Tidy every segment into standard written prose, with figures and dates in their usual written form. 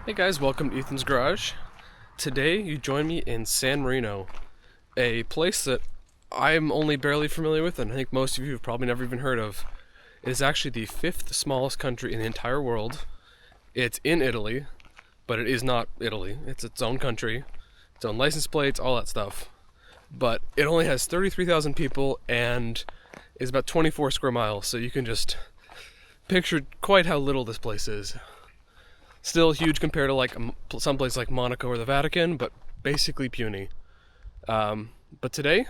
Hey guys, welcome to Ethan's Garage. Today you join me in San Marino, a place that I'm only barely familiar with and I think most of you have probably never even heard of. It is actually the fifth smallest country in the entire world. It's in Italy, but it is not Italy. It's its own country, its own license plates, all that stuff. But it only has 33,000 people and is about 24 square miles, so you can just picture quite how little this place is. Still huge compared to like someplace like Monaco or the Vatican, but basically puny. But today,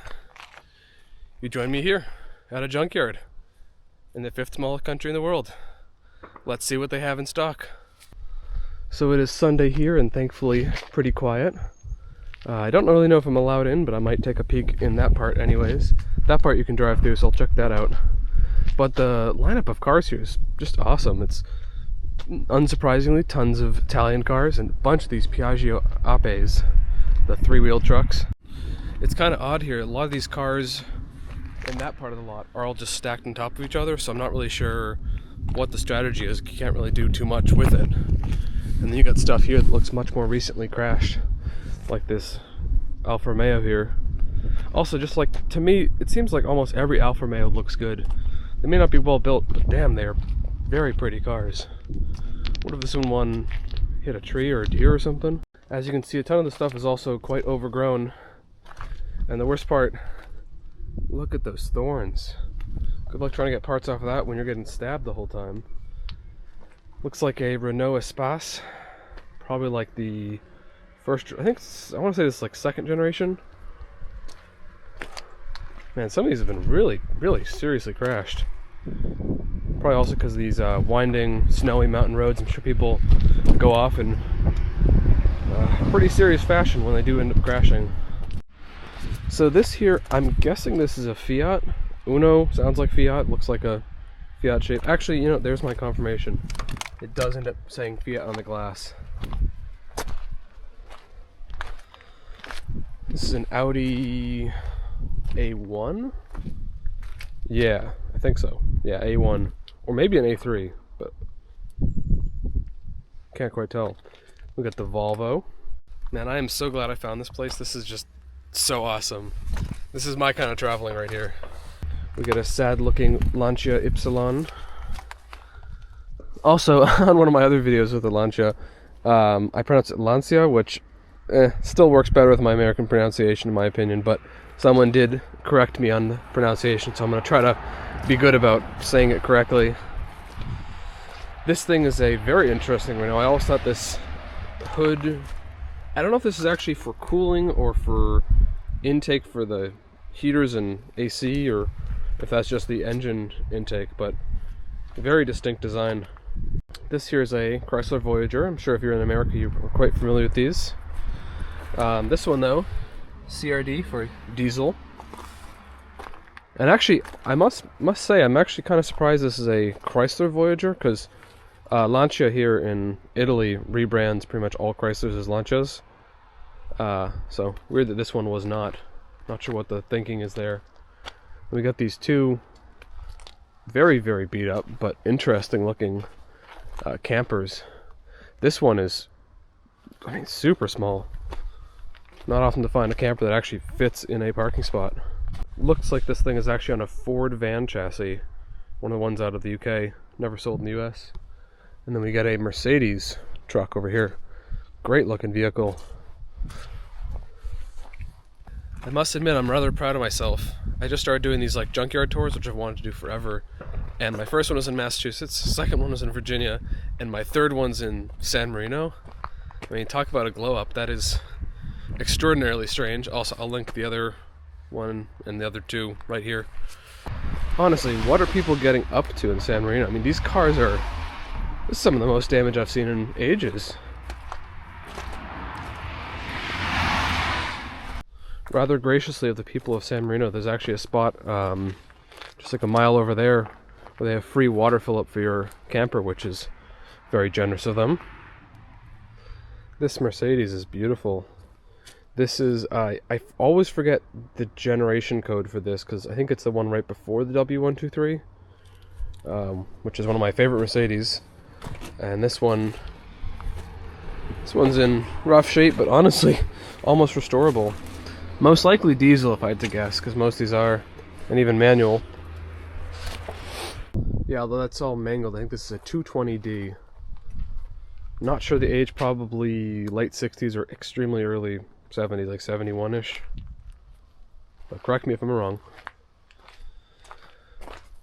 you join me here at a junkyard in the fifth smallest country in the world. Let's see what they have in stock. So it is Sunday here and thankfully pretty quiet. I don't really know if I'm allowed in, but I might take a peek in that part anyways. That part you can drive through, so I'll check that out. But the lineup of cars here is just awesome. It's unsurprisingly tons of Italian cars and a bunch of these Piaggio Apes, the three-wheeled trucks. It's kind of odd here. A lot of these cars in that part of the lot are all just stacked on top of each other, so I'm not really sure what the strategy is. You can't really do too much with it. And then you got stuff here that looks much more recently crashed, like this Alfa Romeo here. Also, just like, to me, it seems like almost every Alfa Romeo looks good. They may not be well built, but damn, they're very pretty cars. What if this one hit a tree or a deer or something? As you can see, a ton of the stuff is also quite overgrown. And the worst part, look at those thorns. Good luck trying to get parts off of that when you're getting stabbed the whole time. Looks like a Renault Espace. Probably like the first, I want to say this is like second generation. Man, some of these have been really, really seriously crashed. Probably also because of these winding, snowy mountain roads. I'm sure people go off in pretty serious fashion when they do end up crashing. So this here, I'm guessing this is a Fiat. Uno sounds like Fiat, looks like a Fiat shape. Actually, you know, there's my confirmation. It does end up saying Fiat on the glass. This is an Audi A1? Yeah, I think so. Yeah, A1. Or maybe an A3, but can't quite tell. We got the Volvo. Man, I am so glad I found this place. This is just so awesome. This is my kind of traveling right here. We got a sad-looking Lancia Ypsilon. Also, on one of my other videos with the Lancia, I pronounce it Lancia, which still works better with my American pronunciation in my opinion, but someone did correct me on the pronunciation, so I'm going to try to be good about saying it correctly. This thing is a very interesting Renault. I always thought this hood, I don't know if this is actually for cooling or for intake for the heaters and AC, or if that's just the engine intake, but very distinct design. This here is a Chrysler Voyager. I'm sure if you're in America you're quite familiar with these. This one though, CRD for diesel. And actually, I must say, I'm actually kind of surprised this is a Chrysler Voyager, because Lancia here in Italy rebrands pretty much all Chryslers as Lancias. So weird that this one was not. Not sure what the thinking is there. We got these two very, very beat up, but interesting looking campers. This one is, I mean, super small. Not often to find a camper that actually fits in a parking spot. Looks like this thing is actually on a Ford van chassis. One of the ones out of the UK. Never sold in the US. And then we got a Mercedes truck over here. Great looking vehicle. I must admit, I'm rather proud of myself. I just started doing these like junkyard tours, which I've wanted to do forever. And my first one was in Massachusetts, second one was in Virginia, and my third one's in San Marino. I mean, talk about a glow up. That is extraordinarily strange. Also, I'll link the other one and the other two right here. Honestly, what are people getting up to in San Marino? I mean, these cars are, this is some of the most damage I've seen in ages. Rather graciously of the people of San Marino, there's actually a spot just like a mile over there where they have free water fill up for your camper, which is very generous of them. This Mercedes is beautiful. This is, I always forget the generation code for this, because I think it's the one right before the W123, which is one of my favorite Mercedes. And this one This one's in rough shape, but honestly, almost restorable. Most likely diesel if I had to guess, because most of these are, and even manual. Yeah, although that's all mangled. I think this is a 220D. Not sure the age, probably late 60s or extremely early 70s, like 71-ish. But correct me if I'm wrong.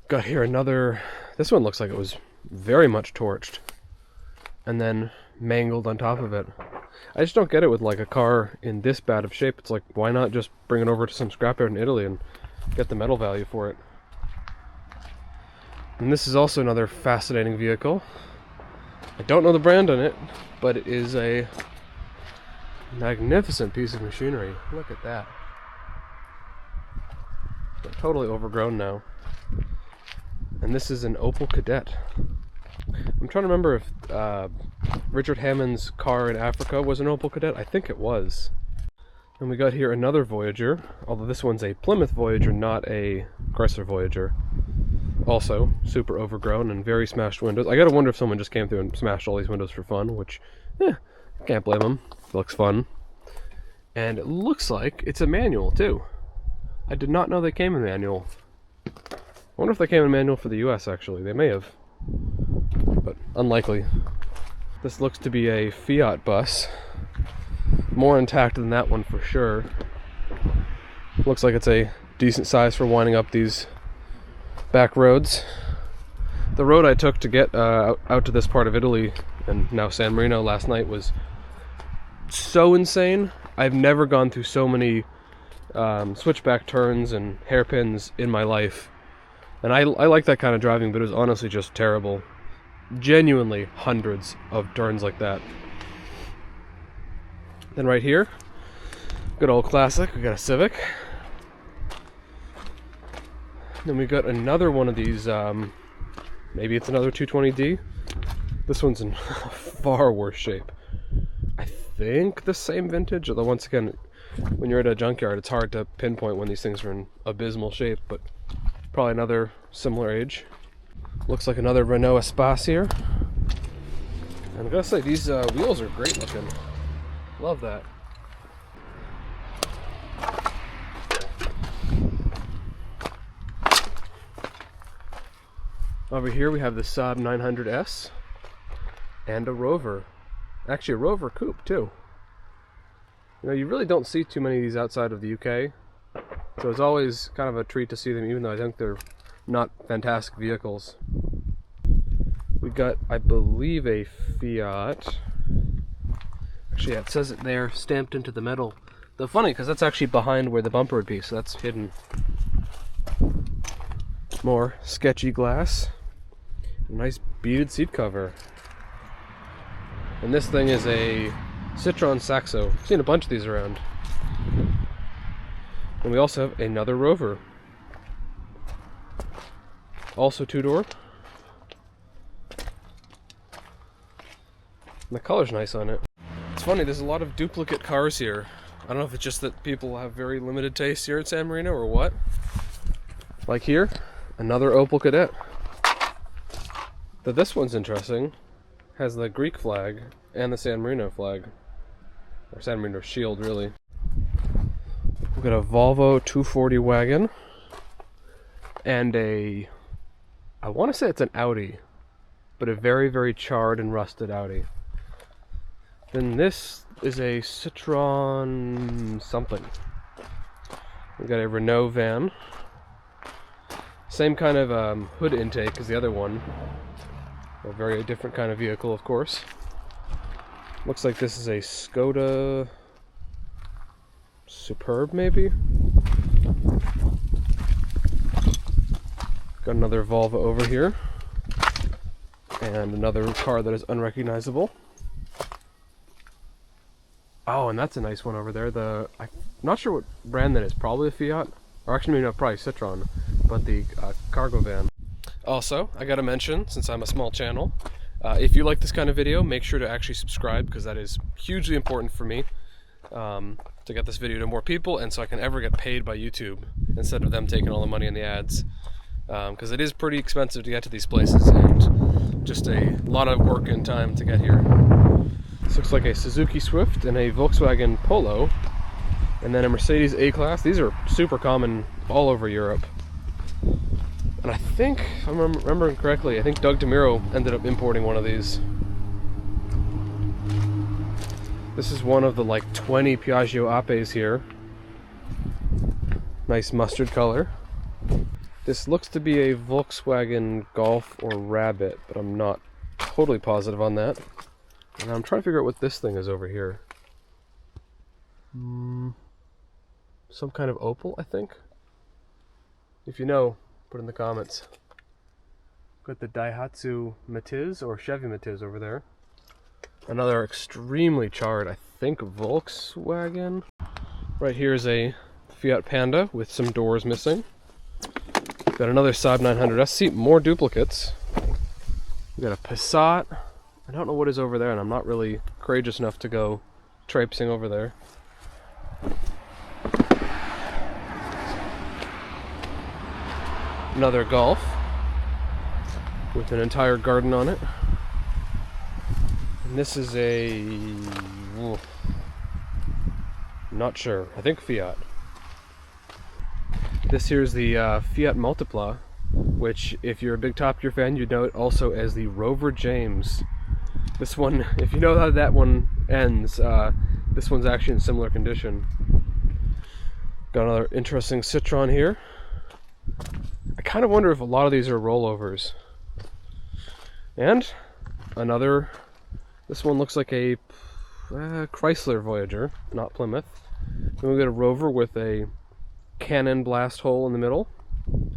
Got here another, this one looks like it was very much torched. And then mangled on top of it. I just don't get it with like a car in this bad of shape. It's like, why not just bring it over to some scrapyard in Italy and get the metal value for it? And this is also another fascinating vehicle. I don't know the brand on it, but it is a magnificent piece of machinery. Look at that. They're totally overgrown now. And this is an Opel Kadett. I'm trying to remember if Richard Hammond's car in Africa was an Opel Kadett. I think it was. And we got here another Voyager, although this one's a Plymouth Voyager, not a Chrysler Voyager. Also, super overgrown and very smashed windows. I gotta wonder if someone just came through and smashed all these windows for fun, which, can't blame them. It looks fun. And it looks like it's a manual, too. I did not know they came in manual. I wonder if they came in manual for the US, actually. They may have. But unlikely. This looks to be a Fiat bus. More intact than that one for sure. Looks like it's a decent size for winding up these back roads. The road I took to get out to this part of Italy, and now San Marino, last night was so insane. I've never gone through so many switchback turns and hairpins in my life. And I like that kind of driving, but it was honestly just terrible. Genuinely hundreds of turns like that. Then right here, good old classic, we got a Civic. Then we got another one of these, maybe it's another 220D. This one's in far worse shape. I think the same vintage, although once again, when you're at a junkyard, it's hard to pinpoint when these things are in abysmal shape, but probably another similar age. Looks like another Renault Espace here. And I gotta say, these wheels are great looking. Love that. Over here we have the Saab 900S and a Rover. Actually a Rover Coupe too. You know, you really don't see too many of these outside of the UK. So it's always kind of a treat to see them, even though I think they're not fantastic vehicles. We got, I believe, a Fiat. Actually, yeah, it says it there, stamped into the metal. Though funny, because that's actually behind where the bumper would be, so that's hidden. More sketchy glass. Nice beaded seat cover. And this thing is a Citroen Saxo. I've seen a bunch of these around. And we also have another Rover. Also two-door. And the color's nice on it. It's funny, there's a lot of duplicate cars here. I don't know if it's just that people have very limited taste here at San Marino or what. Like here, another Opel Kadett. But this one's interesting. Has the Greek flag and the San Marino flag. Or San Marino shield, really. We've got a Volvo 240 wagon. And a... I want to say it's an Audi. But a very, very charred and rusted Audi. Then this is a Citroen something. We got a Renault van. Same kind of hood intake as the other one. A very different kind of vehicle, of course. Looks like this is a Skoda Superb, maybe? Got another Volvo over here. And another car that is unrecognizable. Oh, and that's a nice one over there. I'm not sure what brand that is. Probably a Fiat. Or actually, maybe not, probably Citroen. But the cargo van. Also, I gotta mention, since I'm a small channel, if you like this kind of video, make sure to actually subscribe, because that is hugely important for me to get this video to more people, and so I can ever get paid by YouTube instead of them taking all the money in the ads. Because it is pretty expensive to get to these places, and just a lot of work and time to get here. This looks looks like a Suzuki Swift and a Volkswagen Polo, and then a Mercedes A-Class. These are super common all over Europe. And I think, if I'm remembering correctly, I think Doug DeMiro ended up importing one of these. This is one of the like 20 Piaggio Apes here. Nice mustard color. This looks to be a Volkswagen Golf or Rabbit, but I'm not totally positive on that. And I'm trying to figure out what this thing is over here. Some kind of Opel, I think. If you know, put in the comments. Got the Daihatsu Matiz or Chevy Matiz over there. Another extremely charred, I think, Volkswagen. Right here is a Fiat Panda with some doors missing. Got another Saab 900S. See, more duplicates. We got a Passat. I don't know what is over there, and I'm not really courageous enough to go traipsing over there. Another Golf with an entire garden on it. And this is a... not sure. I think Fiat. This here is the Fiat Multipla, which, if you're a big Top Gear fan, you'd know it also as the Rover James. This one, if you know how that one ends, this one's actually in similar condition. Got another interesting Citroen here. I kind of wonder if a lot of these are rollovers. And another, this one looks like a Chrysler Voyager, not Plymouth. Then we got a Rover with a cannon blast hole in the middle.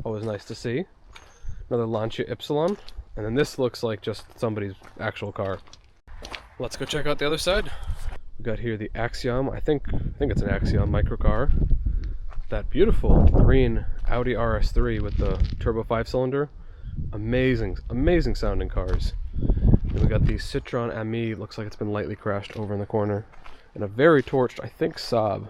Always nice to see. Another Lancia Ypsilon. And then this looks like just somebody's actual car. Let's go check out the other side. We got here the Axiom. I think it's an Axiom microcar. That beautiful green Audi RS3 with the turbo 5-cylinder. Amazing, amazing sounding cars. And we got the Citroen Ami. Looks like it's been lightly crashed over in the corner. And a very torched, I think, Saab.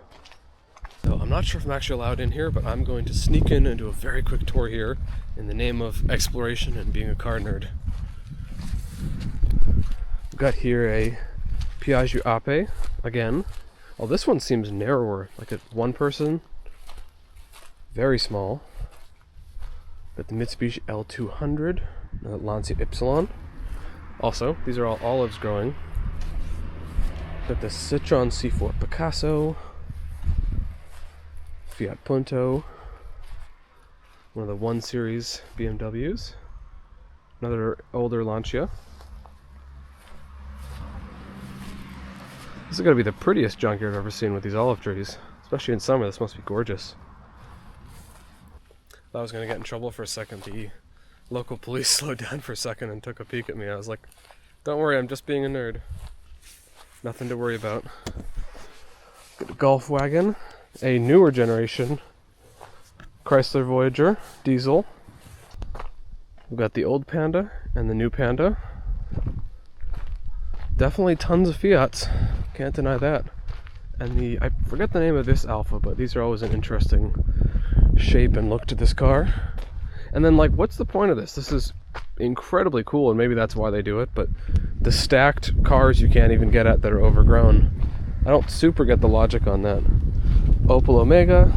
So I'm not sure if I'm actually allowed in here, but I'm going to sneak in and do a very quick tour here in the name of exploration and being a car nerd. We've got here a Piaggio Ape again. Oh, this one seems narrower, like a one person. Very small. Got the Mitsubishi L200, the Lancia Ypsilon. Also, these are all olives growing. Got the Citroen C4 Picasso, Fiat Punto, one of the 1 Series BMWs, another older Lancia. This is going to be the prettiest junkyard I've ever seen with these olive trees, especially in summer. This must be gorgeous. Thought I was going to get in trouble for a second. The local police slowed down for a second and took a peek at me. I was like, don't worry, I'm just being a nerd. Nothing to worry about. Got a Golf wagon, a newer generation Chrysler Voyager diesel. We've got the old Panda and the new Panda. Definitely tons of Fiats, can't deny that. And I forget the name of this Alpha, but these are always an interesting shape and look to this car. And then, like, what's the point of this? This is incredibly cool, and maybe that's why they do it, but the stacked cars you can't even get at that are overgrown. I don't super get the logic on that. Opel Omega.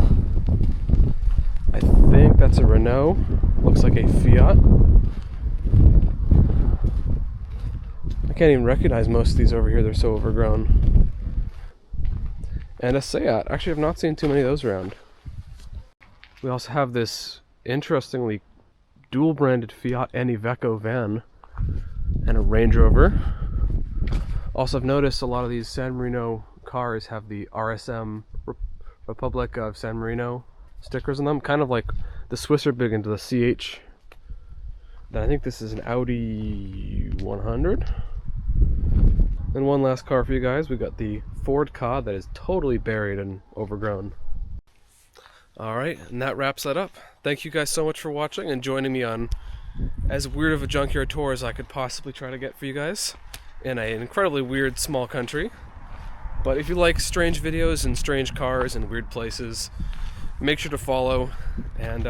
I think that's a Renault. Looks like a Fiat. I can't even recognize most of these over here, they're so overgrown. And a Seat. Actually, I've not seen too many of those around. We also have this interestingly dual-branded Fiat Iveco van and a Range Rover. Also, I've noticed a lot of these San Marino cars have the RSM, Republic of San Marino stickers on them, kind of like the Swiss are big into the CH. Then I think this is an Audi 100. And one last car for you guys. We got the Ford Ka that is totally buried and overgrown. Alright, and that wraps that up. Thank you guys so much for watching and joining me on as weird of a junkyard tour as I could possibly try to get for you guys in an incredibly weird small country. But if you like strange videos and strange cars and weird places, make sure to follow and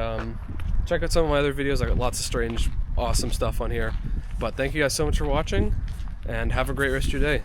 check out some of my other videos. I got lots of strange, awesome stuff on here. But thank you guys so much for watching, and have a great rest of your day.